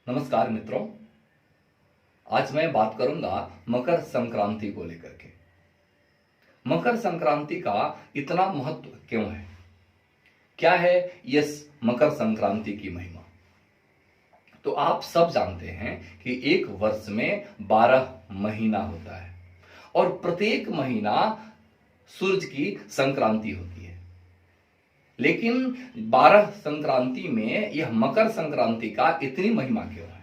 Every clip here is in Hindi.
नमस्कार मित्रों। आज मैं बात करूंगा मकर संक्रांति को लेकर के। मकर संक्रांति का इतना महत्व क्यों है? क्या है इस मकर संक्रांति की महिमा? तो आप सब जानते हैं कि एक वर्ष में 12 महीना होता है और प्रत्येक महीना सूरज की संक्रांति होती है। लेकिन 12 संक्रांति में यह मकर संक्रांति का इतनी महिमा क्यों है?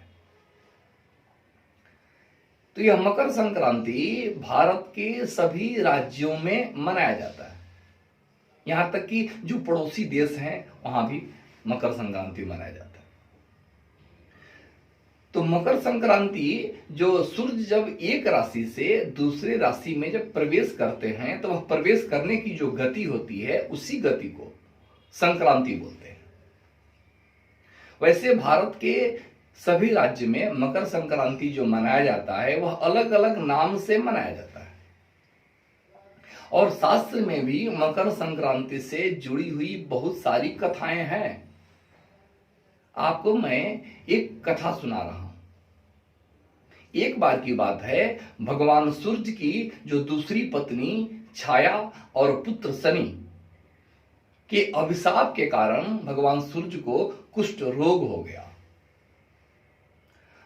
तो यह मकर संक्रांति भारत के सभी राज्यों में मनाया जाता है। यहां तक कि जो पड़ोसी देश हैं वहां भी मकर संक्रांति मनाया जाता है। तो मकर संक्रांति जो सूर्य जब एक राशि से दूसरे राशि में जब प्रवेश करते हैं तो वह प्रवेश करने की जो गति होती है उसी गति को संक्रांति बोलते हैं। वैसे भारत के सभी राज्य में मकर संक्रांति जो मनाया जाता है वह अलग अलग नाम से मनाया जाता है और शास्त्र में भी मकर संक्रांति से जुड़ी हुई बहुत सारी कथाएं हैं। आपको मैं एक कथा सुना रहा हूं। एक बार की बात है, भगवान सूर्य की जो दूसरी पत्नी छाया और पुत्र शनि के अभिशाप के कारण भगवान सूर्य को कुष्ठ रोग हो गया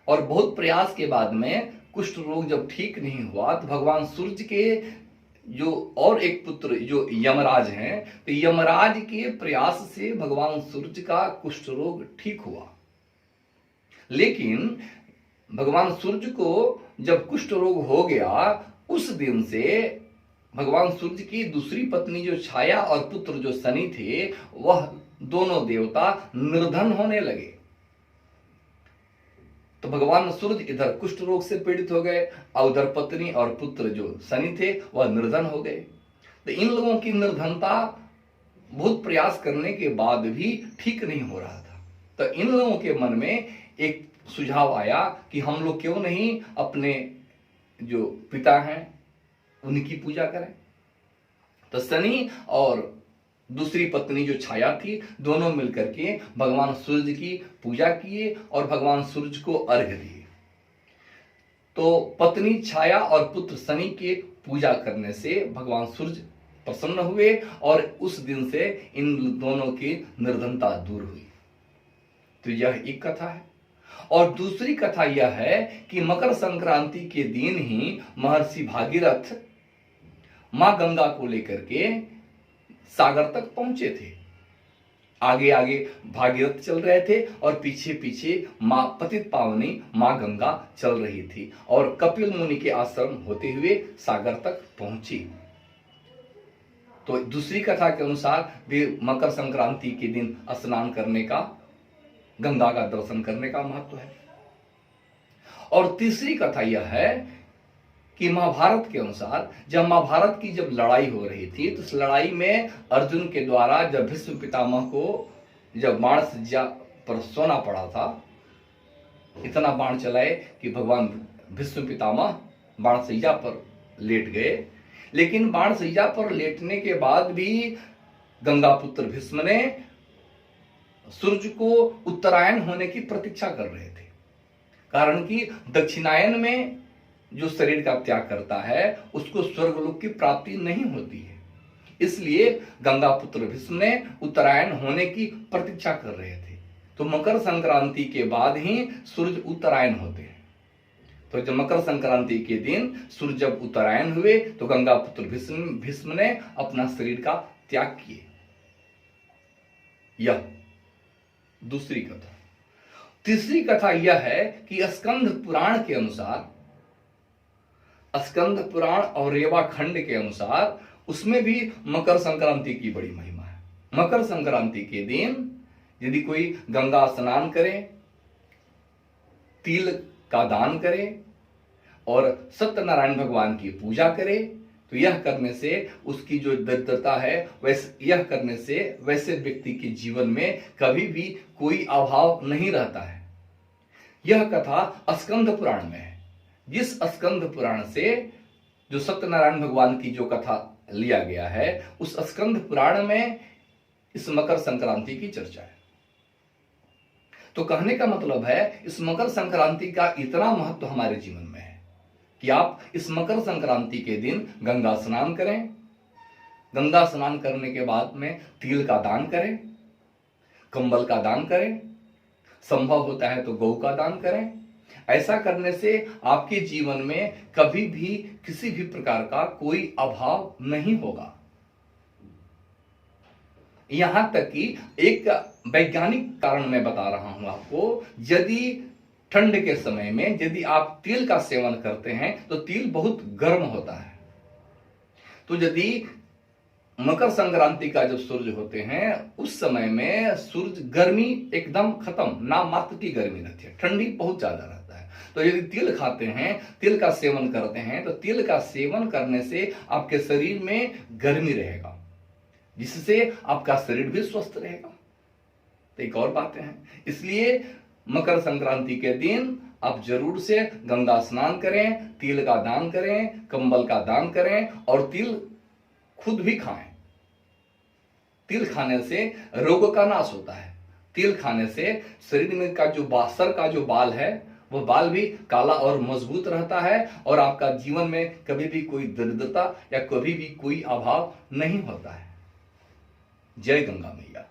और बहुत प्रयास के बाद में कुष्ठ रोग जब ठीक नहीं हुआ तो भगवान सूर्य के जो और एक पुत्र जो यमराज हैं, तो यमराज के प्रयास से भगवान सूर्य का कुष्ठ रोग ठीक हुआ। लेकिन भगवान सूर्य को जब कुष्ठ रोग हो गया उस दिन से भगवान सूर्य की दूसरी पत्नी जो छाया और पुत्र जो शनि थे वह दोनों देवता निर्धन होने लगे। तो भगवान सूर्य इधर कुष्ठ रोग से पीड़ित हो गए और उधर पत्नी और पुत्र जो शनि थे वह निर्धन हो गए। तो इन लोगों की निर्धनता बहुत प्रयास करने के बाद भी ठीक नहीं हो रहा था। तो इन लोगों के मन में एक सुझाव आया कि हम लोग क्यों नहीं अपने जो पिता हैं उनकी पूजा करें। तो शनि और दूसरी पत्नी जो छाया थी दोनों मिलकर के भगवान सूर्य की पूजा किए और भगवान सूर्य को अर्घ्य दिए। तो पत्नी छाया और पुत्र शनि के पूजा करने से भगवान सूर्य प्रसन्न हुए और उस दिन से इन दोनों की निर्धनता दूर हुई। तो यह एक कथा है। और दूसरी कथा यह है कि मकर संक्रांति के दिन ही महर्षि भागीरथ मां गंगा को लेकर के सागर तक पहुंचे थे। आगे आगे भागीरथ चल रहे थे और पीछे पीछे मां पतित पावनी मां गंगा चल रही थी और कपिल मुनि के आश्रम होते हुए सागर तक पहुंची। तो दूसरी कथा के अनुसार भी मकर संक्रांति के दिन स्नान करने का, गंगा का दर्शन करने का महत्व है। और तीसरी कथा यह है कि महाभारत के अनुसार जब महाभारत की जब लड़ाई हो रही थी तो उस लड़ाई में अर्जुन के द्वारा जब भीष्म पितामह को जब बाण सज्जा पर सोना पड़ा था, इतना बाण चलाए कि भगवान भीष्म पितामह बाण सज्जा पर लेट गए। लेकिन बाण सज्जा पर लेटने के बाद भी गंगा पुत्र भीष्म ने सूर्य को उत्तरायण होने की प्रतीक्षा कर रहे थे। कारण कि दक्षिणायन में जो शरीर का त्याग करता है उसको स्वर्गलोक की प्राप्ति नहीं होती है। इसलिए गंगा पुत्र भीष्म ने उत्तरायण होने की प्रतीक्षा कर रहे थे। तो मकर संक्रांति के बाद ही सूर्य उत्तरायण होते हैं। तो जब मकर संक्रांति के दिन सूर्य जब उत्तरायण हुए तो गंगा पुत्र भीष्म ने अपना शरीर का त्याग किए। यह दूसरी कथा। तीसरी कथा यह है कि स्कंद पुराण के अनुसार, स्कंद पुराण और रेवा खंड के अनुसार उसमें भी मकर संक्रांति की बड़ी महिमा है। मकर संक्रांति के दिन यदि कोई गंगा स्नान करे, तिल का दान करे और सत्यनारायण भगवान की पूजा करे तो यह करने से उसकी जो दरिद्रता है यह करने से वैसे व्यक्ति के जीवन में कभी भी कोई अभाव नहीं रहता है। यह कथा स्कंद पुराण में है। जिस स्कंद पुराण से जो सत्यनारायण भगवान की जो कथा लिया गया है उस स्कंद पुराण में इस मकर संक्रांति की चर्चा है। तो कहने का मतलब है इस मकर संक्रांति का इतना महत्व हमारे जीवन में है कि आप इस मकर संक्रांति के दिन गंगा स्नान करें। गंगा स्नान करने के बाद में तिल का दान करें, कंबल का दान करें, संभव होता है तो गौ का दान करें। ऐसा करने से आपके जीवन में कभी भी किसी भी प्रकार का कोई अभाव नहीं होगा। यहां तक कि एक वैज्ञानिक कारण मैं बता रहा हूं आपको, यदि ठंड के समय में यदि आप तिल का सेवन करते हैं तो तिल बहुत गर्म होता है। तो यदि मकर संक्रांति का जब सूर्य होते हैं उस समय में सूर्य गर्मी एकदम खत्म, ना मात्र की गर्मी रहती है, ठंडी बहुत ज्यादा रहता है। तो यदि तिल खाते हैं, तिल का सेवन करते हैं, तो तिल का सेवन करने से आपके शरीर में गर्मी रहेगा, जिससे आपका शरीर भी स्वस्थ रहेगा। तो एक और बातें हैं, इसलिए मकर संक्रांति के दिन आप जरूर से गंगा स्नान करें, तिल का दान करें, कंबल का दान करें और तिल खुद भी खाएं। तिल खाने से रोगों का नाश होता है। तिल खाने से शरीर में का जो सर का जो बाल है वो बाल भी काला और मजबूत रहता है और आपका जीवन में कभी भी कोई दरिद्रता या कभी भी कोई अभाव नहीं होता है। जय गंगा मैया।